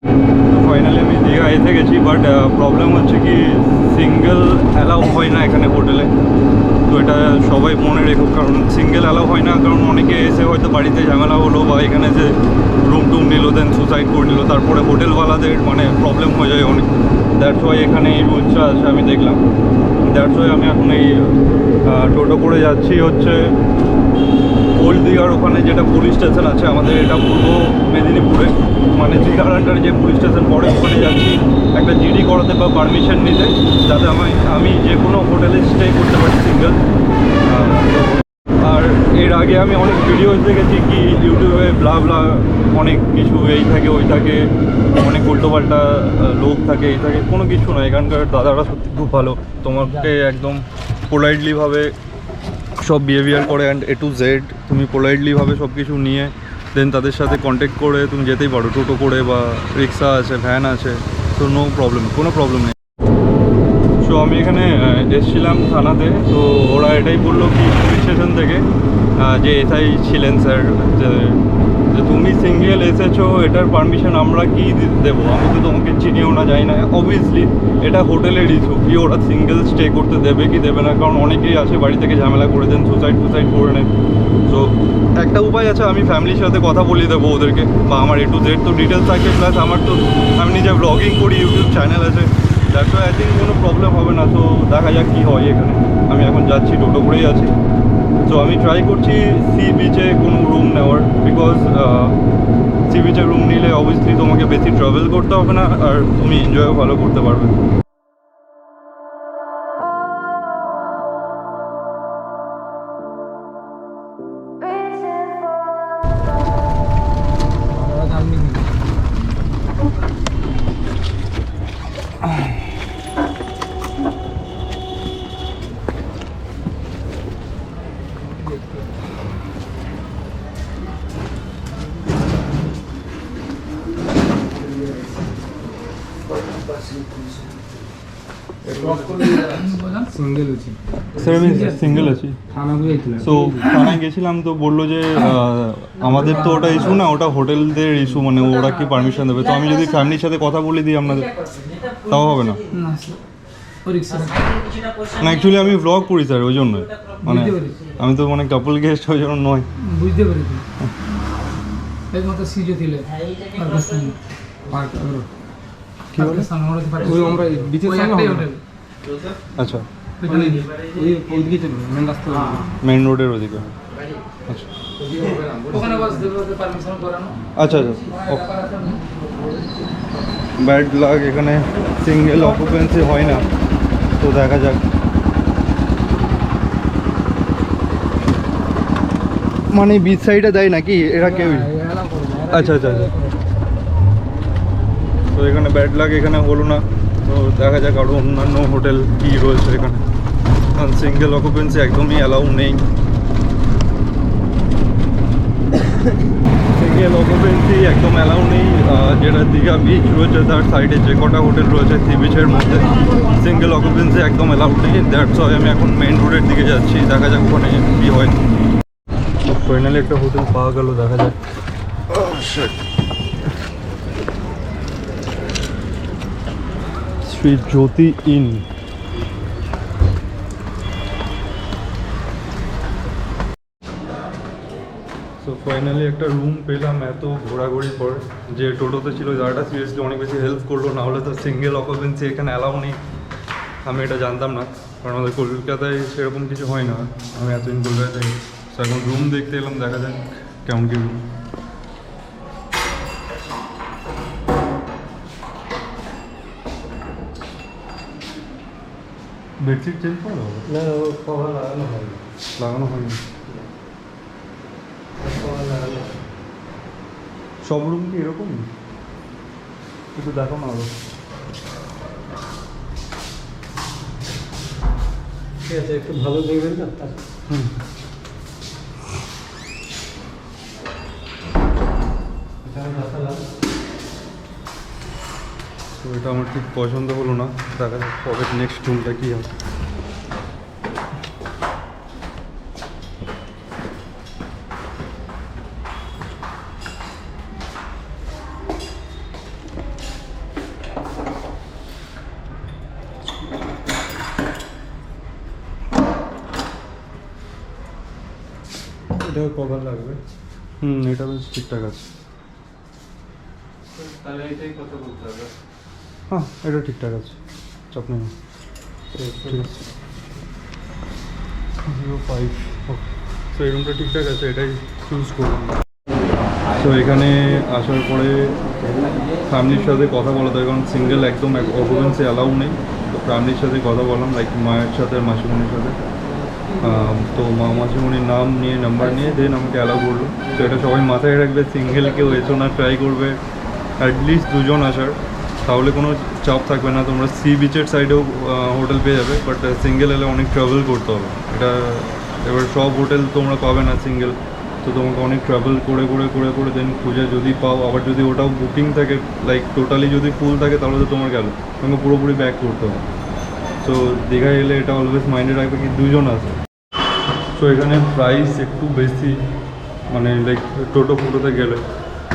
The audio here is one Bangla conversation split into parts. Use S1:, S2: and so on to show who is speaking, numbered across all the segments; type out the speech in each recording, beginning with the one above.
S1: ফাইনালি আমি দীঘা এসে গেছি, বাট প্রবলেম হচ্ছে কি সিঙ্গেল অ্যালাউ হয় না এখানে হোটেলে। তো এটা সবাই মনে রেখো, কারণ সিঙ্গেল অ্যালাউ হয় না, কারণ অনেকে এসে হয়তো বাড়িতে ঝামেলা হলো বা এখানে যে রুম টুম নিল, দেন সুসাইড করে নিল, তারপরে হোটেলওয়ালাদের মানে প্রবলেম হয়ে যায় অনেক। দ্যাটস ওয়াই এখানে এই রুলসটা আছে আমি দেখলাম। দ্যাটস ওয়াই আমি এখন এই টোটো করে যাচ্ছি হচ্ছে ওল্ড দীঘার ওখানে, যেটা পুলিশ স্টেশন আছে আমাদের, এটা পূর্ব মেদিনীপুরে, মানে দীঘার আন্ডারে যে পুলিশ স্টেশন পড়ে ওখানে যাচ্ছি একটা জিডি করাতে বা পারমিশন নিতে, যাতে আমি যে কোনো হোটেলে স্টে করতে পারি সিঙ্গেল। আর এর আগে আমি অনেক ভিডিওস দেখেছি কি ইউটিউবে ব্লা ব্লা অনেক কিছু এই থাকে ওই থাকে, অনেক উল্টোপাল্টা লোক থাকে এই থাকে, কোনো কিছু না। এখানকার দাদারা সত্যি খুব ভালো, তোমাকে একদম পোলাইটলিভাবে সব বিহেভিয়ার করে, অ্যান্ড এ টু জেড তুমি পোলাইটলিভাবে সব কিছু নিয়ে দেন তাদের সাথে কন্ট্যাক্ট করে তুমি যেতেই পারো, টোটো করে বা রিক্সা আছে, ভ্যান আছে, তো নো প্রবলেম, কোনো প্রবলেম নেই। সো আমি এখানে এসেছিলাম থানাতে, তো ওরা এটাই বললো কি পুলিশ স্টেশন থেকে, যে এসআই ছিলেন স্যার, যে তুমি সিঙ্গেল এসেছো, এটার পারমিশন আমরা কি দেবো, আমি তো তোমাকে চিনিও না যাই না। অবভিয়াসলি এটা হোটেলের ইস্যু কি ওরা সিঙ্গেল স্টে করতে দেবে কি দেবে না, কারণ অনেকেই আছে বাড়ি থেকে ঝামেলা করে দেন, সুসাইড করে নেন। সো একটা উপায় আছে, আমি ফ্যামিলির সাথে কথা বলিয়ে দেবো ওদেরকে, বা আমার এ টু জেড তো ডিটেলস থাকে, প্লাস আমার তো আমি নিজে ব্লগিং করি, ইউটিউব চ্যানেল আছে, দ্যাটস ওয়াই আই থিঙ্ক কোনো প্রবলেম হবে না। তো দেখা যাক কী হয় এখানে। আমি এখন যাচ্ছি, টোটো করেই আছি। সো আমি ট্রাই করছি সি বিচে কোনো রুম নেওয়ার, বিকজ সি বিচে রুম নিলে অবভিয়াসলি তোমাকে বেশি ট্রাভেল করতে হবে না, আর তুমি এনজয়ও ভালো করতে পারবে। স্যার আমি সিঙ্গেল আছি। সো থানায় গেছিলাম, তো বললো যে আমাদের তো ওটা ইস্যু না, ওটা হোটেলদের ইস্যু, মানে ওরা কি পারমিশন দেবে। তো আমি যদি ফ্যামিলির সাথে কথা বলে দিই আপনাদের, তাও হবে না? না অ্যাকচুয়ালি আমি ব্লগ করি স্যার, ওই জন্য, মানে আমি তো মানে কাপল গেস্ট, ওই জন্য নয়। বুঝতে পেরেছি। আচ্ছা, মেন রোডের ওদিকে। আচ্ছা আচ্ছা আচ্ছা, ব্যাড লাক, এখানে সিঙ্গেল অকুপেন্সি হয় না, তো দেখা যাক। মানে বিচ সাইডে দেয় নাকি এরা কেউই? আচ্ছা আচ্ছা আচ্ছা, তো এখানে ব্যাড লাক, এখানে হলো না, তো দেখা যাক আরও অন্যান্য হোটেল কী রয়েছে এখানে, কারণ সিঙ্গেল অকুপেন্সি একদমই অ্যালাউ নেই। সিঙ্গেল অকুপেন্সি একদম অ্যালাউ নেই, যেটা দীঘা বিচ রয়েছে তার সাইডে যে কটা হোটেল রয়েছে সি বিচের মধ্যে, সিঙ্গেল অকুপেন্সি একদম অ্যালাউড নেই। দ্যাটস ওয়াই আমি এখন মেন রোডের দিকে যাচ্ছি, দেখা যাক ওখানে কী হয়। ফাইনালি একটা হোটেল পাওয়া গেল, দেখা যাক। শ্রী জ্যোতি ইন। সো ফাইনালি একটা রুম পেলাম এত ঘোরাঘুরির পর। যে টোটোতে ছিল যারা সিরিয়াসলি অনেক বেশি হেল্প করলো, না হলে তো সিঙ্গেল অকুপেন্সি এখানে অ্যালাউ নেই। আমি এটা জানতাম না, কারণ আমাদের কলকাতায় সেরকম কিছু হয় না, আমি এতদিন কলকাতায় থাকি। তো এখন রুম দেখতে এলাম, দেখা যাক কেমন কি রুম। বেডশিট চেঞ্জ করা হবে না? কভার লাগানো হয়নি। লাগানো হয়নি? সব রুম কি এরকম? একটু দেখো না আরো। ঠিক আছে, একটু ভালো দেখবেন না। হুম, তো এটা আমার ঠিক পছন্দ হলো না, দেখা যাক কবে নেক্সট রুমটা কী হবে। এটা কভার লাগবে। এটা বেশ ঠিকঠাক আছে।
S2: তাহলে এটাই কথা বলতে হবে।
S1: হ্যাঁ, এটা ঠিকঠাক আছে, চাপ নেই। ঠিক আছে 05। ওকে, তো এই রুমটা ঠিকঠাক আছে, এটাই চুজ করলাম। তো এখানে আসার পরে ফ্যামিলির সাথে কথা বলা যায়, কারণ সিঙ্গেল একদম অকুপেন্সি অ্যালাউ নেই। তো ফ্যামিলির সাথে কথা বললাম, লাইক মায়ের সাথে আর মাসিমণির সাথে। তো মা মাসিমণির নাম নিয়ে নাম্বার নিয়ে দেন আমাকে অ্যালাউ করলো। তো এটা সবাই মাথায় রাখবে, সিঙ্গেল কেউ এসো না, ট্রাই করবে অ্যাটলিস্ট দুজন আসার, তাহলে কোনো চাপ থাকবে না। তোমরা সি বিচের সাইডেও হোটেল পেয়ে যাবে, বাট সিঙ্গেল এলে অনেক ট্রাভেল করতে হবে। এটা এবার সব হোটেল তোমরা পাবে না সিঙ্গেল, তো তোমাকে অনেক ট্রাভেল করে করে করে করে দেন খুঁজে যদি পাও, আবার যদি ওটাও বুকিং থাকে, লাইক টোটালি যদি ফুল থাকে, তাহলে তো তোমার গেল, তোমাকে পুরোপুরি ব্যাক করতে হবে। তো দীঘায় এলে এটা অলওয়েজ মাইন্ডে রাখবে কি দুজন আছে। তো এখানে প্রাইস একটু বেশি, মানে লাইক টোটোতে গেলে,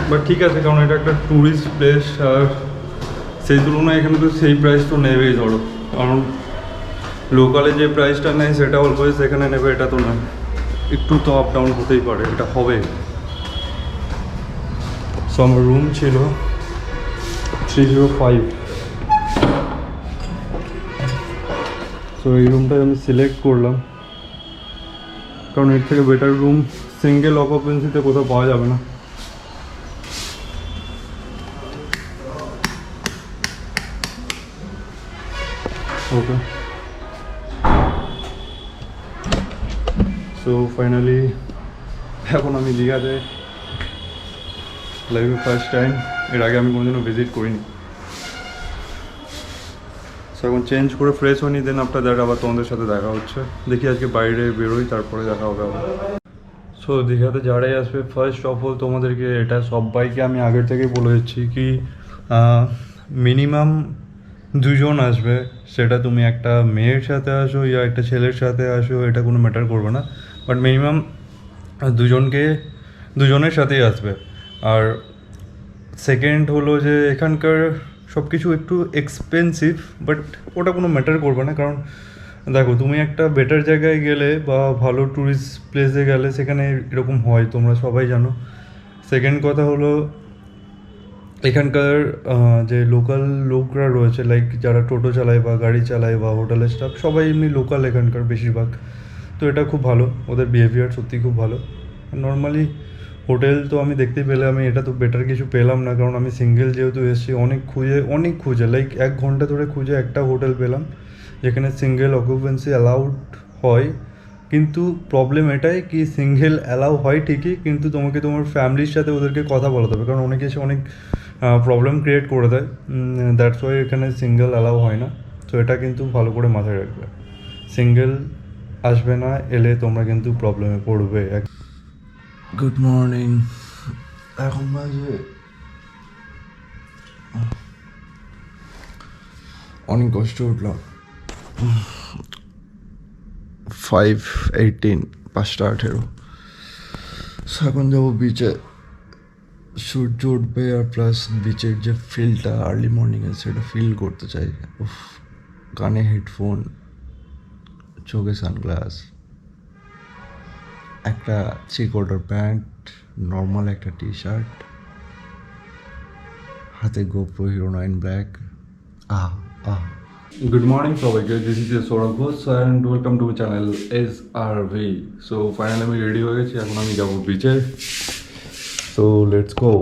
S1: বাট ঠিক আছে, কারণ এটা একটা ট্যুরিস্ট প্লেস, আর সেই তুলনায় এখানে তো সেই প্রাইস তো নেবেই ধরো, কারণ লোকালে যে প্রাইসটা নেয় সেটা অলওয়েজ এখানে নেবে, এটা তো নয়, একটু তো আপ ডাউন হতেই পারে, এটা হবে। সো আমার রুম ছিল 305। সো এই রুমটাই আমি সিলেক্ট করলাম, কারণ এর থেকে বেটার রুম সিঙ্গেল অকুপেন্সিতে কোথাও পাওয়া যাবে না। ওকে, সো ফাইনালি এখন আমি দীঘাতে লাইফে ফার্স্ট টাইম, এর আগে আমি কোনোদিনও ভিজিট করিনি। সো এখন চেঞ্জ করে ফ্রেশ হয়নি, দেন আফটার দ্যাট আবার তোমাদের সাথে দেখা হচ্ছে। দেখি আজকে বাইরে বেরোই, তারপরে দেখা হবে আবার। সো দীঘাতে যারাই আসবে, ফার্স্ট অফ অল তোমাদেরকে এটা সবাইকে আমি আগের থেকেই বলে দিচ্ছি কি মিনিমাম দুজন আসবে, সেটা তুমি একটা মেয়ের সাথে আসো ইয়া একটা ছেলের সাথে আসো, এটা কোনো ম্যাটার করবে না, বাট মিনিমাম দুজনের সাথেই আসবে। আর সেকেন্ড হলো যে এখানকার সব কিছু একটু এক্সপেন্সিভ, বাট ওটা কোনো ম্যাটার করবে না, কারণ দেখো তুমি একটা বেটার জায়গায় গেলে বা ভালো ট্যুরিস্ট প্লেসে গেলে সেখানে এরকম হয়, তোমরা সবাই জানো। সেকেন্ড কথা হলো এখানকার যে লোকাল লোকরা রয়েছে, লাইক যারা টোটো চালায় বা গাড়ি চালায় বা হোটেলের স্টাফ, সবাই এমনি লোকাল এখানকার বেশিরভাগ। তো এটা খুব ভালো, ওদের বিহেভিয়ার সত্যি খুব ভালো। নর্মালি হোটেল তো আমি দেখতে পেলে, আমি এটা তো বেটার কিছু পেলাম না, কারণ আমি সিঙ্গেল যেহেতু এসেছি, অনেক খুঁজে লাইক 1 ঘন্টা ধরে খুঁজে একটা হোটেল পেলাম যেখানে সিঙ্গেল অকুপেন্সি অ্যালাউড হয়। কিন্তু প্রবলেম এটাই কি সিঙ্গেল অ্যালাউ হয় ঠিকই, কিন্তু তোমাকে তোমার ফ্যামিলির সাথে ওদেরকে কথা বলাতে হবে, কারণ অনেকে এসে অনেক প্রবলেম ক্রিয়েট করে দেয়। দ্যাটস ওয়াই এখানে সিঙ্গেল অ্যালাউ হয় না। তো এটা কিন্তু ভালো করে মাথায় রাখবে, সিঙ্গেল আসবে না, এলে তোমরা কিন্তু প্রবলেমে পড়বে। গুড মর্নিং, এখন বাজে অনেক কষ্ট উঠলাম, 5:18, 5:18। এখন যাবো বিচে, সূর্য উঠবে, আর প্লাস বিচের যে ফিলটা আর্লি মর্নিংয়ে সেটা ফিল করতে চাই। কানে হেডফোন, চোখে সানগ্লাস, একটা 3/4 প্যান্ট, নর্মাল একটা টি শার্ট, হাতে GoPro Hero 9 black. Good morning সবাইকে, this is Sourav Ghosh and welcome to my channel SRV। So finally আমি রেডি হয়ে গেছি, এখন আমি যাবো বিচে। So let's go.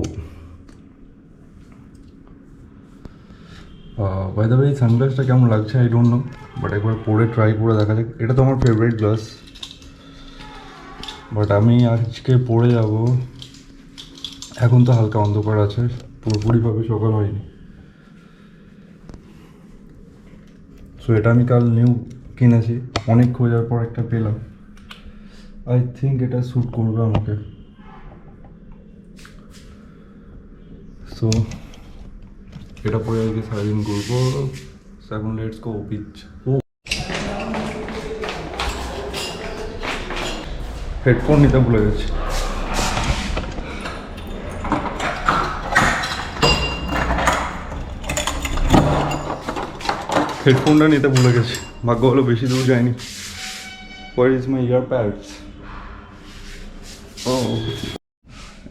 S1: By the way, এই সানগ্লাসটা কেমন লাগছে আই ডোন্ট নো, বাট একবার পরে ট্রাই করে দেখা যাক। এটা তো আমার ফেভারিট গ্লাস, বাট আমি আজকে পরে যাব। এখন তো হালকা অন্ধকার আছে, পুরোপুরিভাবে সকাল হয়নি। সো এটা আমি কাল নিউ কিনেছি, অনেক খোঁজার পর একটা পেলাম। আই থিঙ্ক এটা স্যুট করবে আমাকে। সো এটা পরে আজকে সারাদিন ঘুরবো। এখন লেটস গো বিচ। হেডফোন নিতে ভুলে গেছি। হেডফোনটা নিতে ভুলে গেছি, ভাগ্য হলো বেশি দূর যায়নি। Where is my earpads?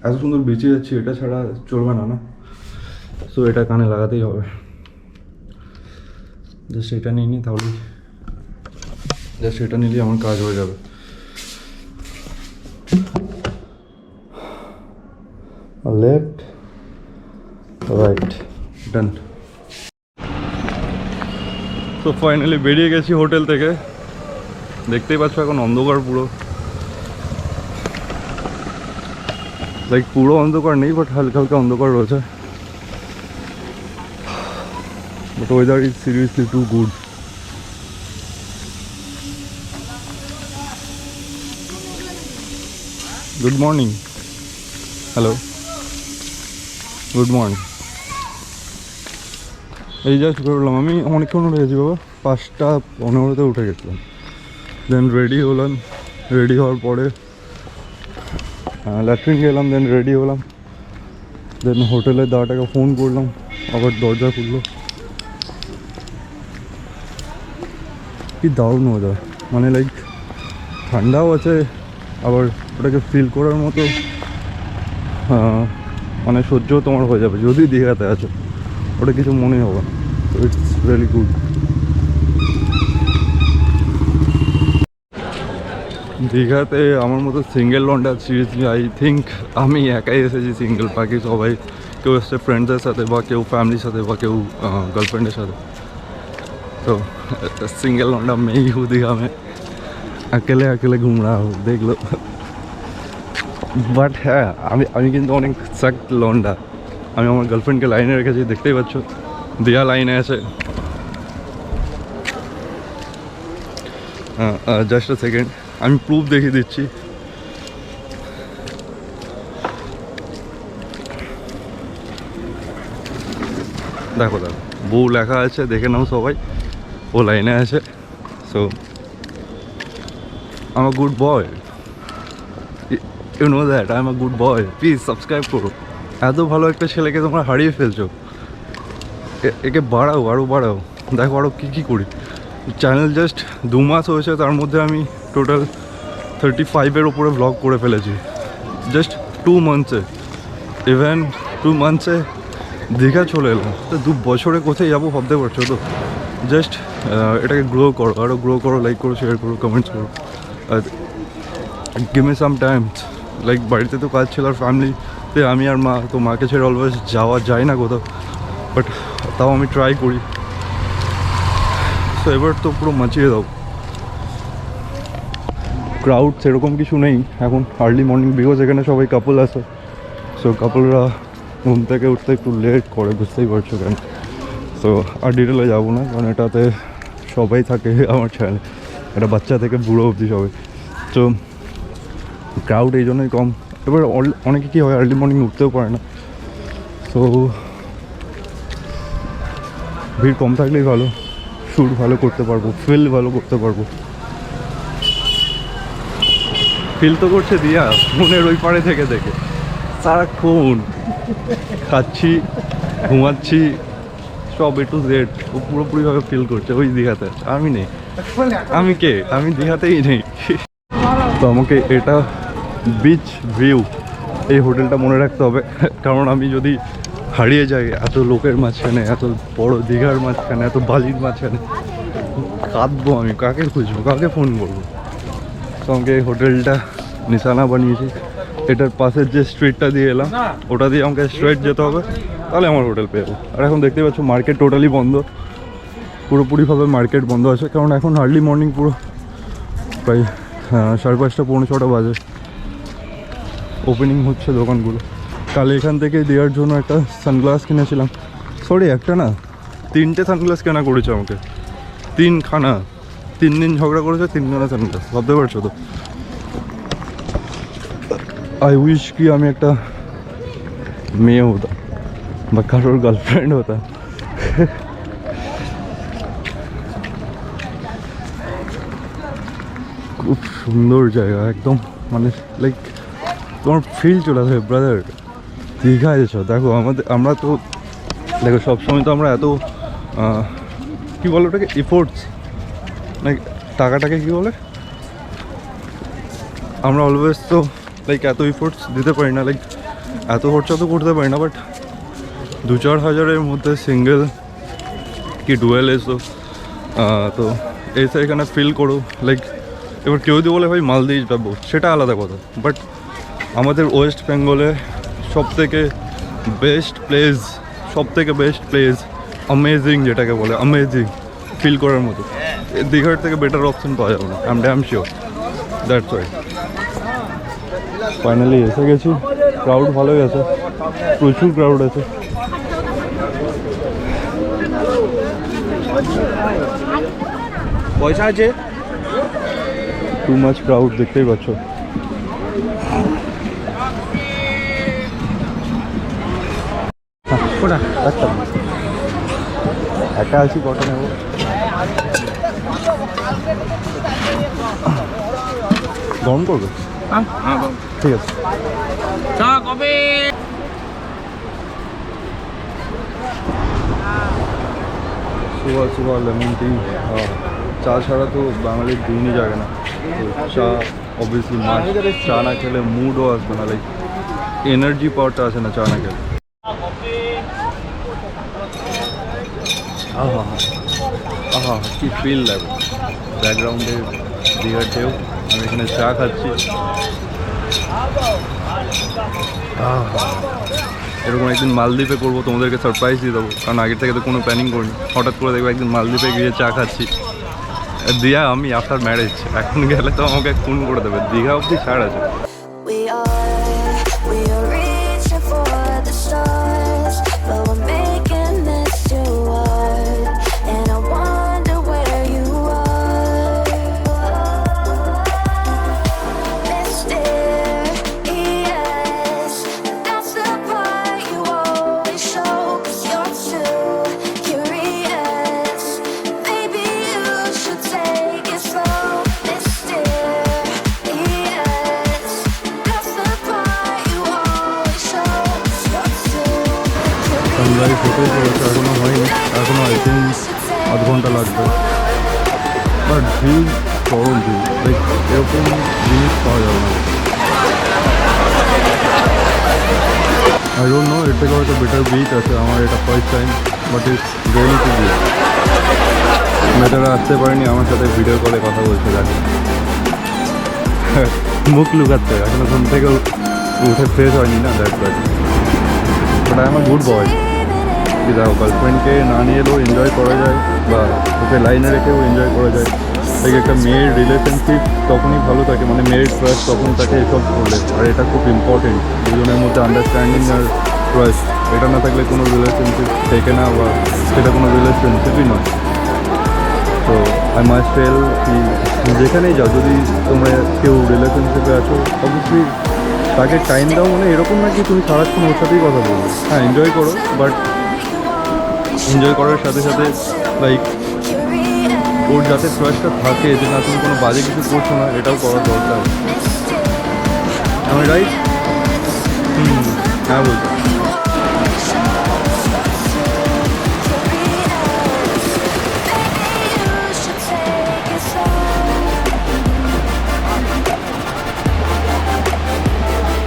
S1: এত সুন্দর বেঁচে যাচ্ছি, এটা ছাড়া চলবে না, না? সো এটা কানে লাগাতেই হবে। জাস্ট এটা নিয়ে নিই, তাহলেই জাস্ট এটা নিলেই আমার কাজ হয়ে যাবে। লেফট, রাইট, ডান। তো ফাইনালি বেরিয়ে গেছি হোটেল থেকে। দেখতেই পাচ্ছ এখন অন্ধকার পুরো, লাইক পুরো অন্ধকার নেই, বাট হালকা হালকা অন্ধকার রয়েছে। But weather is seriously too good. Good morning, hello, good morning. এই জাস্ট বেরোলাম, আমি অনেকক্ষণ উঠে গেছি বাবা, 5:15 উঠে গেছিলাম। দেন রেডি হলাম, রেডি হওয়ার পরে ল্যাট্রিন গেলাম, দেন রেডি হলাম, দেন হোটেলের দাদাটাকে ফোন করলাম, আবার দরজা খুললো। কি দারুণ ওয়েদার, মানে লাইক ঠান্ডাও আছে, আবার ওটাকে ফিল করার মতো মানে সহ্য তোমার হয়ে যাবে যদি দীঘাতে আছো, ওটা কিছু মনে হবে না। তো ইটস রিয়েলি গুড। দীঘাতে আমার মতো সিঙ্গেল লন্ডা সিরিয়াসলি আই থিঙ্ক আমি একাই এসেছি সিঙ্গেল, বাকি সবাই কেউ এসছে ফ্রেন্ডসদের সাথে, বা কেউ ফ্যামিলির সাথে, বা কেউ गर्लफ्रेंड साथ। तो सिंगल लौंडा मैं ही हूँ दीघा में, अकेले अकेले घूम रहा हूँ, देख लो। বাট হ্যাঁ, আমি কিন্তু অনেক সাক্ট লন্ডা। আমি আমার গার্লফ্রেন্ডকে লাইনে রেখেছি, দেখতেই পাচ্ছ দিয়া লাইনে আছে। জাস্ট আ সেকেন্ড, আমি প্রুফ দেখিয়ে দিচ্ছি। দেখো দেখো, বউ লেখা আছে, দেখে নাও সবাই, ও লাইনে আছে। So I am a good boy, you know that I am a good boy. Please subscribe করো। এত ভালো একটা ছেলেকে তোমরা হারিয়ে ফেলছো, একে বাড়াও, আরও বাড়াও। দেখো আরও কী কী করি। চ্যানেল জাস্ট 2 মাস হয়েছে, তার মধ্যে আমি টোটাল 35-এর ওপরে ব্লগ করে ফেলেছি, জাস্ট 2 মান্থসে। ইভেন 2 মান্থসে দীঘা চলে এলাম, তো 2 বছরে কোথায় যাবো ভাবতে পারছো তো। জাস্ট এটাকে গ্রো করো, আরও গ্রো করো, লাইক করো, শেয়ার করো, কমেন্টস করো। আর give me some time, like বাড়িতে তো কাজ ছিল, আর ফ্যামিলিতে আমি আর মা, তো মাকে ছেড়ে অলওয়েজ যাওয়া যায় না কোথাও, বাট তাও আমি ট্রাই করি। তো এবার তো পুরো মাচিয়ে দাও। ক্রাউড সেরকম কিছু নেই এখন, আর্লি মর্নিং, বিকজ এখানে সবাই কাপল আছে। সো কাপলরা ঘুম থেকে উঠতে একটু লেট করে, বুঝতেই পারছো কেন। সো আর ডিটেলে যাবো না, কারণ এটাতে সবাই থাকে আমার চ্যানেলে, এটা বাচ্চা থেকে বুড়ো অবধি সবাই। তো ক্রাউড এই জন্যই কম। এবার অনেকে কী হয়, আর্লি মর্নিং উঠতেও পারে না, সো ভিড় কম থাকলেই ভালো, শ্যুট ভালো করতে পারবো, ফিল ভালো করতে পারবো। ফিল তো করছে দিয়া মনের ওই পারে থেকে দেখে, সারাক্ষণ খাচ্ছি, ঘুমাচ্ছি, সব একটু জেড, ও পুরোপুরিভাবে ফিল করছে ওই দীঘাতে। আমি নেই, আমি কে, আমি দীঘাতেই নেই। তো আমাকে এটা বিচ ভিউ, এই হোটেলটা মনে রাখতে হবে, কারণ আমি যদি হারিয়ে যাই এত লোকের মাঝখানে, এত বড় দীঘার মাঝখানে, এত বালির মাঝখানে, কাঁদবো আমি, কাকে খুঁজবো, কাকে ফোন করবো। তো আমাকে এই হোটেলটা নিশানা বানিয়েছি। এটার পাশের যে স্ট্রিটটা দিয়ে এলাম, ওটা দিয়ে আমাকে স্ট্রেট যেতে হবে, তাহলে আমার হোটেল পেয়ে যাবো। আর এখন দেখতে পাচ্ছ মার্কেট টোটালি বন্ধ, পুরোপুরিভাবে মার্কেট বন্ধ আছে, কারণ এখন আর্লি মর্নিং পুরো প্রায় 5:30 পৌনে 6টা বাজে, ওপেনিং হচ্ছে দোকানগুলো। কাল এখান থেকে দেওয়ার জন্য একটা সানগ্লাস কিনেছিলাম, সরি একটা না 3টে সানগ্লাস কেনা করেছে আমাকে, 3খানা, 3 দিন ঝগড়া করেছে, 3খানা সানগ্লাস, ভাবতে পারছো তো। আই উইশ কি আমি একটা মেয়ে হতাম বা কারোর গার্লফ্রেন্ড হতাম। খুব সুন্দর জায়গা একদম, মানে লাইক তোমার ফিল চলে আসবে ব্রাদার, দীঘা এসো। দেখো আমরা তো দেখো সবসময় তো আমরা এত কী বলে ওটাকে, এফোর্টস, লাইক টাকাটাকে কী বলে, আমরা অলওয়েজ তো লাইক এত এফোর্টস দিতে পারি না। লাইক এত খরচা তো করতে পারি না, বাট 2-4 হাজারের মধ্যে সিঙ্গেল কি ডুয়েল এসো, তো এসে এখানে ফিল করো। লাইক এবার কেউ যদি বলে ভাই মালদ্বীপ যাবো, সেটা আলাদা কথা, বাট আমাদের ওয়েস্ট বেঙ্গলে সবথেকে বেস্ট প্লেস অ্যামেজিং, যেটাকে বলে অ্যামেজিং ফিল করার মতো, দীঘার থেকে বেটার অপশন পাওয়া যাবে না। I am damn sure, that's why. Finally এসে গেছি। ক্রাউড ভালোই আছে, প্রচুর ক্রাউড আছে।
S2: পয়সা আছে,
S1: টু মাচ ক্রাউড, দেখতেই পাচ্ছ। একা আছি, কটা নেব? গরম করবে? ঠিক আছে। সুবহ লেমন টি, চা ছাড়া তো বাঙালির দিনই যাবে না। তো চা অবভিয়াসলি মাস্ট, চা না খেলে মুডও আসবে না, লাইক এনার্জি পাওয়ারটা আসে না চা না খেলে। আহা কি ফিল লাগে, ব্যাকগ্রাউন্ডে দীঘার ঢেউ, আমি এখানে চা খাচ্ছি। এরকম একদিন মালদ্বীপে করবো, তোমাদেরকে সারপ্রাইজ দিয়ে দেবো, কারণ আগের থেকে তো কোনো প্ল্যানিং করিনি। হঠাৎ করে দেখবো একদিন মালদ্বীপে গিয়ে চা খাচ্ছি। দিয়া আমি আফটার ম্যারেজ, এখন গেলে তো আমাকে খুন করে দেবে। দীঘা অবধি ছাড় আছে। সানরাইজ হতেই চলেছে, এখনও হয়নি, এখনও আই থিঙ্ক আধ ঘন্টা লাগবে। বাট ভিউ চরম ভিউ, লাইক এরকম জিনিস পাওয়া যাবে না। আই ডোন্ট নো, এর থেকে হয়তো বেটার বিচ আছে। আমার এটা first time, but it's really to beach. মেয়েটারা আসতে পারেনি আমার সাথে, ভিডিও কলে কথা বলছে, দেখো মুখ লুকাচ্ছে, এখনো ঘুম থেকে উঠে ফ্রেশ হয়নি না, that's right. But I am a good বয়। কি দেখো, গার্লফ্রেন্ডকে না নিয়ে এলেও এনজয় করা যায়, বা ওকে লাইনে রেখেও এনজয় করা যায়। লাইক একটা মেয়ের রিলেশনশিপ তখনই ভালো থাকে, মানে মেয়ের ট্রাস্ট তখন তাকে এসব করলে, আর এটা খুব ইম্পর্টেন্ট। দুজনের মধ্যে আন্ডারস্ট্যান্ডিং আর ট্রাস্ট, এটা না থাকলে কোনো রিলেশনশিপ থেকে না, বা সেটা কোনো রিলেশনশিপই নয়। তো আই মাস্ট টেল কি যেখানেই যাও, যদি তোমরা কেউ রিলেশনশিপে আছো, অবভিয়াসলি তাকে টাইম দাও। মানে এরকম না কি তুমি সারাক্ষণ ওর সাথেই কথা বলবে, হ্যাঁ এনজয় করো, বাট এনজয় করার সাথে সাথে লাইক ওর যাতে ট্রাস্টটা থাকে যে না তুমি কোনো বাজে কিছু করছো না, এটাও করার দরকার। আমি রাইট? হ্যাঁ বলছি।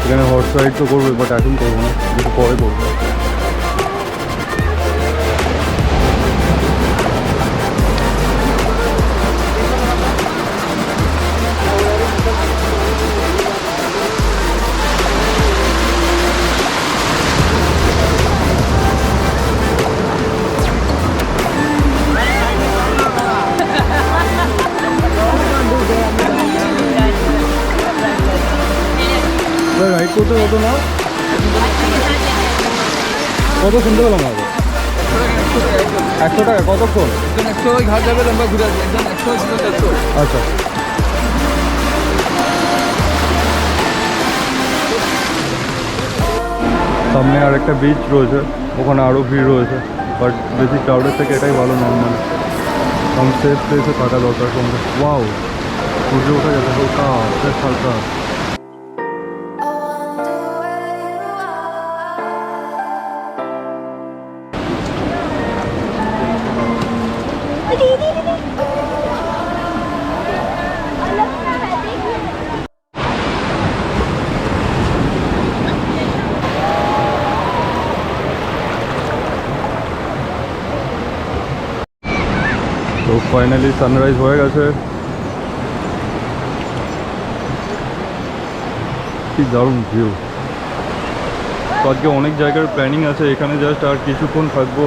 S1: এখানে হর্স রাইড তো করবে, বাট এখন করবো না, একটু পরে করবো। রাইড করতে কত না, কত শুনতে পেলাম না? 100 টাকা কতক্ষণ?
S2: 100 ঘাট যাবে, লম্বা ঘুরে আসবে, 100
S1: আচ্ছা। সামনে আর একটা বিচ রয়েছে, ওখানে আরও ভিড় রয়েছে, বাট বেশি ক্রাউডের থেকে এটাই ভালো। নর্মাল কম সেফ প্লেসে থাকা দরকার তোমাদের। ওয়াও, সূর্য ওঠা গেছে, হালকা বেশ হালকা। তো ফাইনালি সানরাইজ হয়ে গেছে, কি দারুণ ভিউ। তো আজকে অনেক জায়গার প্ল্যানিং আছে, এখানে জাস্ট আর কিছুক্ষণ থাকবো।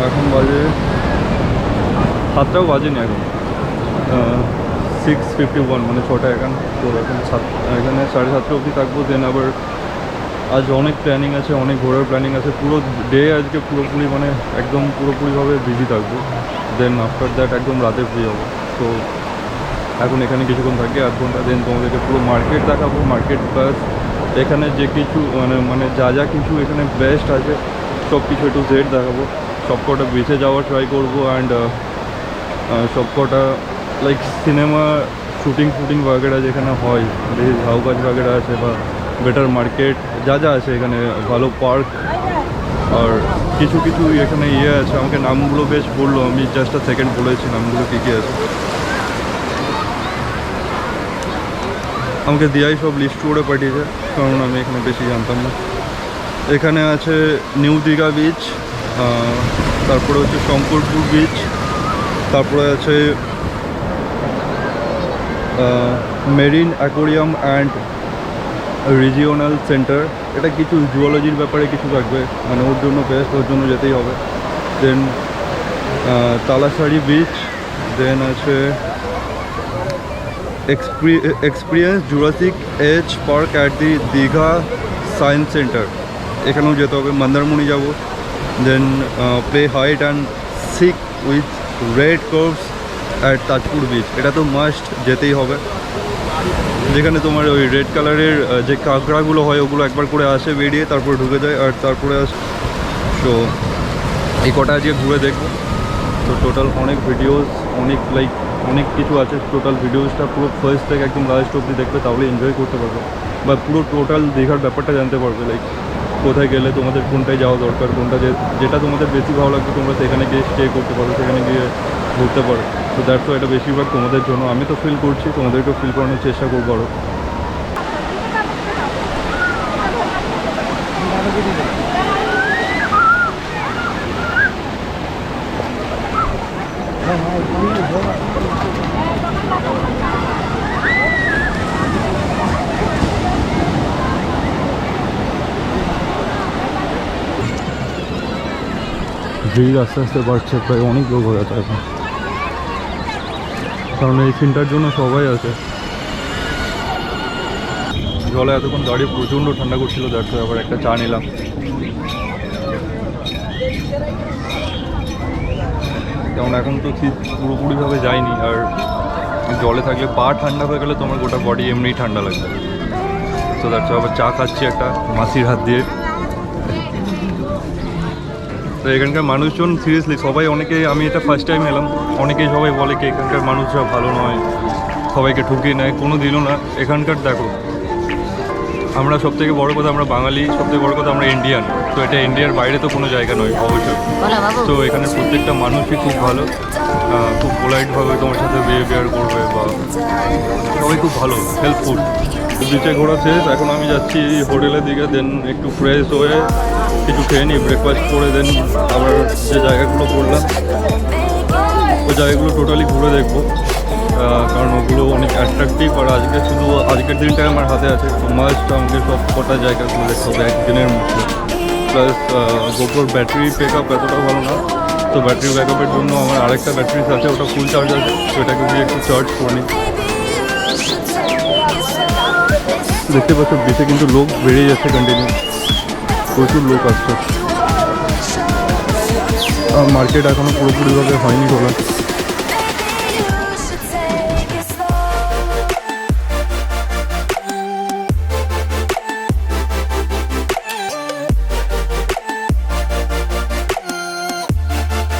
S1: এখন বাজে 7টাও বাজেনি এখন, 6:51, মানে 6টা এখন। তো এখন এখানে 7:30 অবধি থাকবো। দেন আবার আজ অনেক প্ল্যানিং আছে, অনেক ঘোরার প্ল্যানিং আছে। পুরো ডে আজকে পুরোপুরি মানে একদম পুরোপুরিভাবে বিজি থাকবো। দেন আফটার দ্যাট একদম রাতে ফ্রি হবো। তো এখন এখানে কিছুক্ষণ থাকি, 8 ঘন্টা। দেন তোমাদেরকে পুরো মার্কেট দেখাবো, মার্কেট প্লাস এখানে যে কিছু মানে যা কিছু এখানে বেস্ট আছে সব কিছু একটু জেড দেখাবো। সবকটা বিচে যাওয়ার ট্রাই করবো। অ্যান্ড সবকটা লাইক সিনেমা শুটিং বাগেরা যেখানে হয়, বেশ ঝাউগাছ বাগেরা আছে, বা বেটার মার্কেট যা আছে এখানে, ভালো পার্ক। আর কিছু এখানে আছে, আমাকে নামগুলো বেশ বললো, আমি জাস্ট সেকেন্ড বলেছি নামগুলো কী আছে। আমাকে দিয়াই সব লিস্ট করে পাঠিয়েছে, কারণ আমি এখানে বেশি জানতাম না। এখানে আছে নিউ দীঘা বিচ, তারপরে হচ্ছে শঙ্করপুর বিচ, তারপরে আছে marine aquarium and regional centre. এটা কিছু জুওলজির ব্যাপারে কিছু থাকবে, মানে ওর জন্য বেস্ট, ওর জন্য যেতেই হবে। দেন তালাশাড়ি বিচ। দেন আছে experience Jurassic age park at the Digha science centre, এখানেও যেতে হবে। মন্দারমণি যাব। Then play hide and seek with red crabs at Tajpur beach, এটা তো মাস্ট যেতেই হবে। যেখানে তোমার ওই রেড কালারের যে কাঁকড়াগুলো হয় ওগুলো একবার করে আসে, বেরিয়ে তারপরে ঢুকে যায়, আর তারপরে আসে। তো এই কটা আজকে ঘুরে দেখবো। তো টোটাল অনেক ভিডিওস, অনেক কিছু আছে। টোটাল ভিডিওসটা পুরো ফার্স্ট থেকে একদম লাস্ট অবধি দেখবে, তাহলে এনজয় করতে পারবে, বা পুরো টোটাল দীঘার ব্যাপারটা জানতে পারবে। লাইক কোথায় গেলে তোমাদের কোনটায় যাওয়া দরকার, কোনটা যেটা তোমাদের বেশি ভালো লাগবে তোমরা সেখানে গিয়ে স্টে করতে পারো, সেখানে গিয়ে ঘুরতে পারো। তো দ্যাটস এটা বেশিরভাগ তোমাদের জন্য। আমি তো ফিল করছি, তোমাদেরকেও ফিল করানোর চেষ্টা করবো আরও। ভিড় আস্তে আস্তে বাড়ছে, প্রায় অনেক লোক হয়ে গেছে এখন, কারণ এই সিনটার জন্য সবাই আছে। জলে এতক্ষণ দাঁড়িয়ে প্রচণ্ড ঠান্ডা করছিল, দেখো আবার একটা চা নিলাম। যেমন এখন তো শীত পুরোপুরিভাবে যায়নি, আর জলে থাকলে পা ঠান্ডা হয়ে গেলে তোমার গোটা বডি এমনিই ঠান্ডা লাগবে। তো দেখো আবার চা খাচ্ছি একটা মাসির হাত দিয়ে। তো এখানকার মানুষজন সিরিয়াসলি সবাই, আমি এটা ফার্স্ট টাইম এলাম, অনেকেই সবাই বলে কি এখানকার মানুষরা ভালো নয়, সবাইকে ঠকিয়ে নেয়, কোনো দিনও না। এখানকার দেখো, আমরা সবথেকে বড় কথা আমরা বাঙালি, সবথেকে বড় কথা আমরা ইন্ডিয়ান। তো এটা ইন্ডিয়ার বাইরে তো কোনো জায়গা নয় অবশ্যই। তো এখানে প্রত্যেকটা মানুষই খুব ভালো, খুব পোলাইটভাবে তোমার সাথে বিহেভিয়ার করবে, বা সবাই খুব ভালো, হেল্পফুল। বিচে ঘোরা শেষ, এখন আমি যাচ্ছি হোটেলের দিকে। দেন একটু ফ্রেশ হয়ে কিছু খেয়ে নিই, ব্রেকফাস্ট করে দেন আবার যে জায়গাগুলো করলাম ওই জায়গাগুলো টোটালি ঘুরে দেখবো, কারণ ওগুলো অনেক অ্যাট্রাকটিভ। আর আজকের দিনটাই আমার হাতে আছে, তো মাস্ট আমাকে সব কটা জায়গাগুলো দেখতে হবে একদিনের মধ্যে। প্লাস গোপ্রোর ব্যাটারি ব্যাক আপ এতটা ভালো না, তো ব্যাটারি ব্যাক আপের জন্য আমার আরেকটা ব্যাটারিস আছে, ওটা ফুল চার্জ আছে, তো এটাকে দিয়ে একটু চার্জ করে নিই। দেখতে পাচ্ছ বিচে কিন্তু লোক বেড়েই যাচ্ছে কন্টিনিউ, প্রচুর লোক আসছে। মার্কেট এখনও পুরোপুরিভাবে হয়নি খোলা।